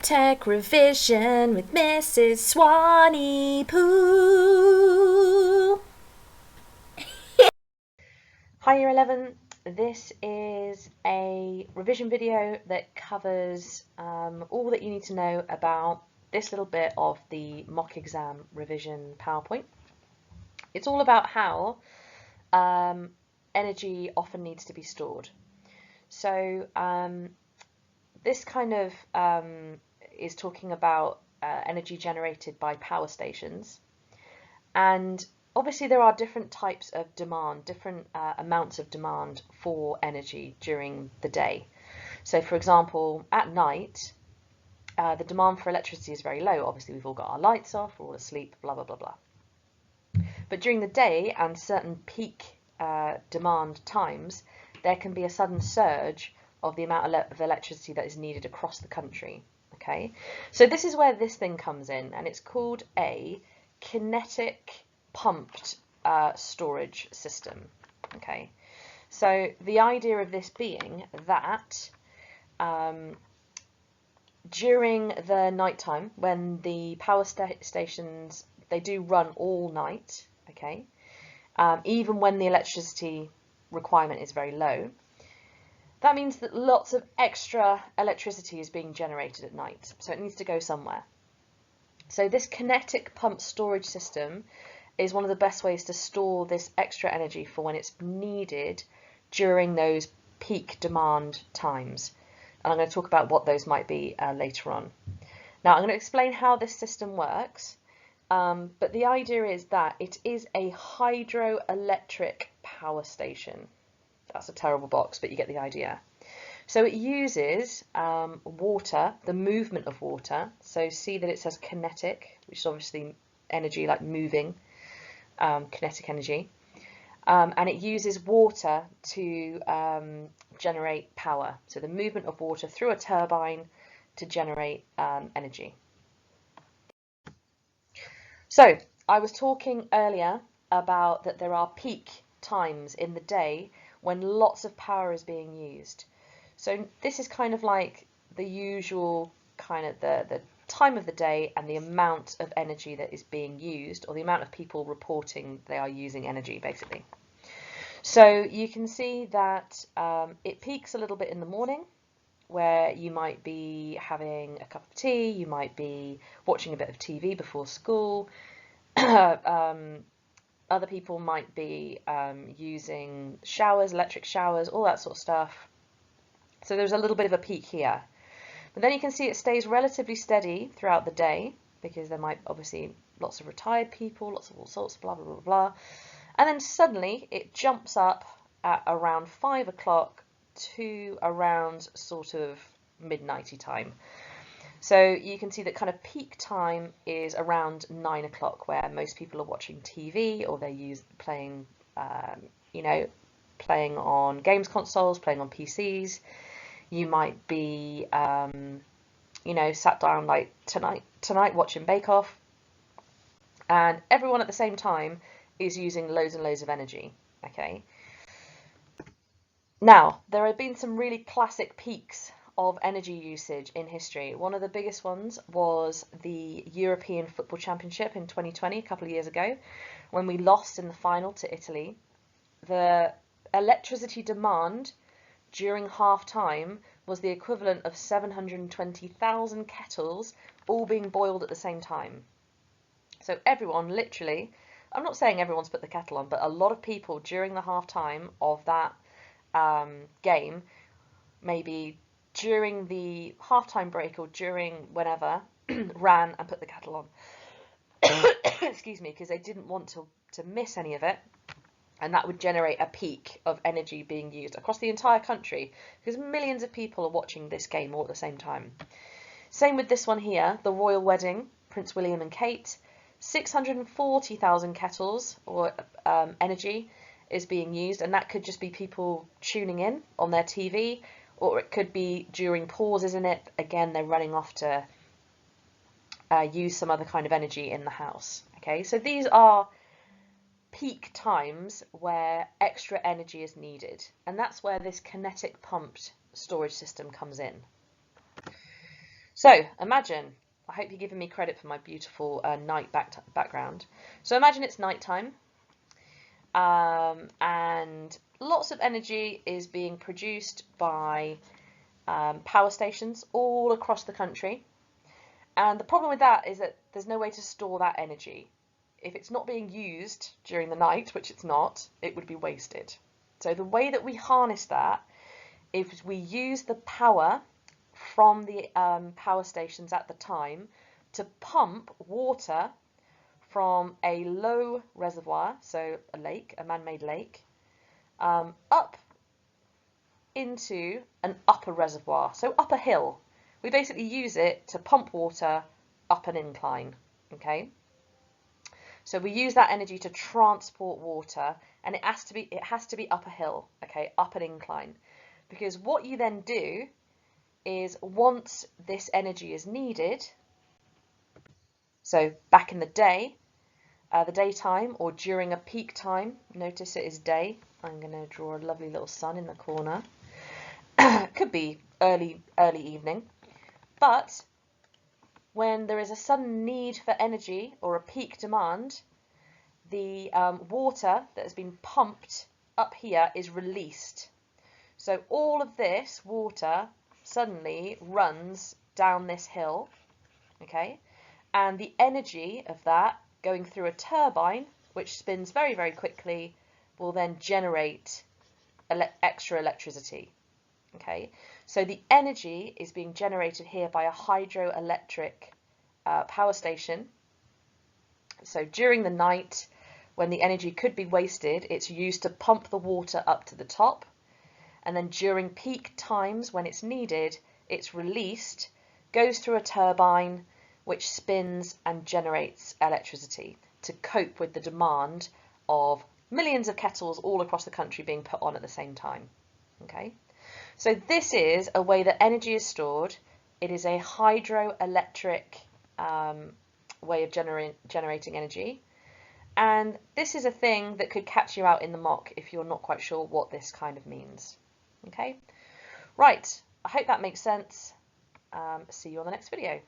Tech Revision with Mrs. Swanee Pooh. Hi Year 11, this is a revision video that covers all that you need to know about this little bit of the mock exam revision PowerPoint. It's all about how energy often needs to be stored. So this kind of is talking about energy generated by power stations, and obviously there are different types of demand, different amounts of demand for energy during the day. So for example, at night the demand for electricity is very low. Obviously we've all got our lights off, we're all asleep, blah blah blah blah. But during the day and certain peak demand times, there can be a sudden surge of the amount of electricity that is needed across the country. Okay, so this is where this thing comes in, and it's called a kinetic pumped storage system. Okay, so the idea of this being that during the nighttime, when the power stations, they do run all night, okay, even when the electricity requirement is very low, that means that lots of extra electricity is being generated at night, so it needs to go somewhere. So this kinetic pump storage system is one of the best ways to store this extra energy for when it's needed during those peak demand times. And I'm going to talk about what those might be later on. Now I'm going to explain how this system works, but the idea is that it is a hydroelectric power station. That's a terrible box, but you get the idea. So it uses water, the movement of water. So see that it says kinetic, which is obviously energy like moving, kinetic energy. And it uses water to generate power. So the movement of water through a turbine to generate energy. So I was talking earlier about that there are peak times in the day when lots of power is being used. So this is kind of like the usual kind of the time of the day and the amount of energy that is being used, or the amount of people reporting they are using energy, basically. So you can see that it peaks a little bit in the morning, where you might be having a cup of tea, you might be watching a bit of TV before school. Other people might be using showers, electric showers, all that sort of stuff. So there's a little bit of a peak here. But then you can see it stays relatively steady throughout the day, because there might obviously lots of retired people, lots of all sorts, blah, blah, blah, blah. And then suddenly it jumps up at around 5 o'clock to around sort of midnighty time. So you can see that kind of peak time is around 9 o'clock, where most people are watching TV, or they're playing, playing on games consoles, playing on PCs. You might be, sat down like tonight watching Bake Off, and everyone at the same time is using loads and loads of energy. Okay. Now, there have been some really classic peaks of energy usage in history. One of the biggest ones was the European Football Championship in 2020, a couple of years ago, when we lost in the final to Italy. The electricity demand during half time was the equivalent of 720,000 kettles all being boiled at the same time. So everyone, literally, I'm not saying everyone's put the kettle on, but a lot of people during the half time of that game, maybe during the halftime break or during whenever, ran and put the kettle on. Excuse me, because they didn't want to miss any of it, and that would generate a peak of energy being used across the entire country, because millions of people are watching this game all at the same time. Same with this one here, the royal wedding, Prince William and Kate. 640,000 kettles or energy is being used, and that could just be people tuning in on their TV, or it could be during pauses in it. Again, they're running off to use some other kind of energy in the house. Okay, so these are peak times where extra energy is needed, and that's where this kinetic pumped storage system comes in. So imagine, I hope you're giving me credit for my beautiful night background. So imagine it's nighttime, and lots of energy is being produced by power stations all across the country. And the problem with that is that there's no way to store that energy. If it's not being used during the night, which it's not, it would be wasted. So the way that we harness that is we use the power from the power stations at the time to pump water from a low reservoir, so a lake, a man-made lake, up into an upper reservoir, so up a hill. We basically use it to pump water up an incline, okay? So we use that energy to transport water, and it has to be up a hill, okay, up an incline. Because what you then do is once this energy is needed, so back in the day, the daytime or during a peak time, notice it is day. I'm going to draw a lovely little sun in the corner. Could be early evening, but when there is a sudden need for energy or a peak demand, the water that has been pumped up here is released. So all of this water suddenly runs down this hill, okay? And the energy of that going through a turbine, which spins very, very quickly, will then generate extra electricity. Okay, so the energy is being generated here by a hydroelectric power station. So during the night, when the energy could be wasted, it's used to pump the water up to the top. And then during peak times, when it's needed, it's released, goes through a turbine, which spins and generates electricity to cope with the demand of millions of kettles all across the country being put on at the same time. Okay. So this is a way that energy is stored. It is a hydroelectric way of generating energy. And this is a thing that could catch you out in the mock if you're not quite sure what this kind of means. Okay, right, I hope that makes sense. See you on the next video.